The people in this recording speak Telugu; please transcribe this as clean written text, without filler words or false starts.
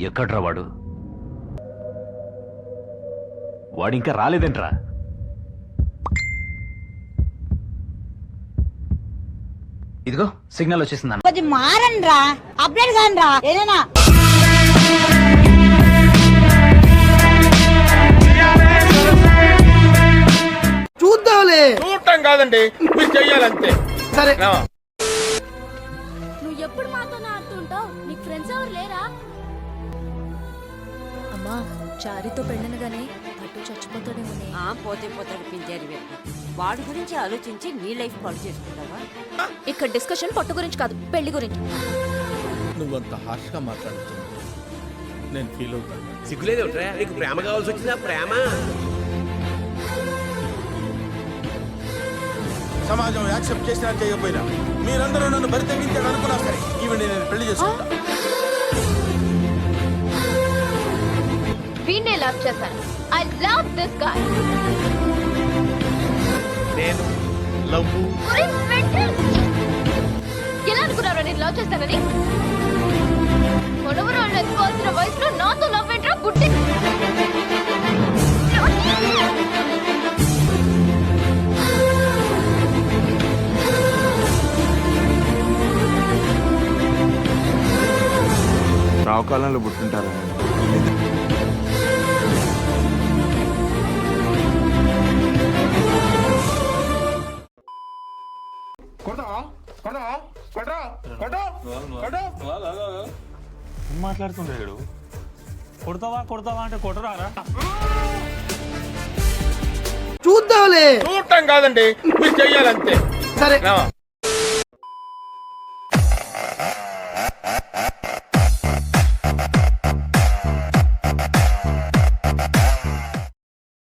ఎక్కడ్రా వాడు? వాడింకా రాలేదేంట్రా? ఇదిగో సిగ్నల్ వచ్చేసింది. కొంచెం మారండి రా, అప్డేట్ కాని రా ఏదైనా. చూద్దాంలే. చూడటం కాదండి, మీరు చెయ్యాలంతే. సరే. నువ్వు ఎప్పుడు మాతోనే ఆడుతుంటావు? నీకు ఫ్రెండ్స్ ఎవరు లేరా? అమ్మా, చారితో పెళ్ళనగానే పట్టు చచ్చిపోతాడేమోనే. పోతే పోతాడు పింజారి. వాడి గురించి ఆలోచించి నీ లైఫ్ పాడు చేసుకుంటావా? ఇక్కడ డిస్కషన్ పట్టు గురించి కాదు, పెళ్లి గురించి. నువ్వంత హార్ష్ గా మాట్లాడుతుంది నేను ఫీల్ అవుతాను. సిగ్గులేదు, నీకు ప్రేమ కావాల్సి వచ్చిందా? ప్రేమ సమాజం యాక్సెప్ట్ చేసినా చేయకపోయినా మీరందరూ నన్ను బరి తెగించాడు అనుకున్నా సరే ఈవెన్ నేను పెళ్లి చేసుకుంటా. వీణ్ణే లవ్ చేశాను. I love this guy. నేను లవ్ ఎలా అనుకున్నారో నేను లవ్ చేస్తానని? కొడవరాళ్ళు ఎత్తుకోవాల్సిన వయసులో నాతో లవ్ ఏంట్రా బుట్టి? రావుకాలంలో పుట్టుంటారా? మాట్లాడుతుంటాడు. కొడతావా కొడతావా అంటే కొట్టరారా? చూద్దాంలే. చూడటం కాదండి, మీరు చెయ్యాలంతే. సరే.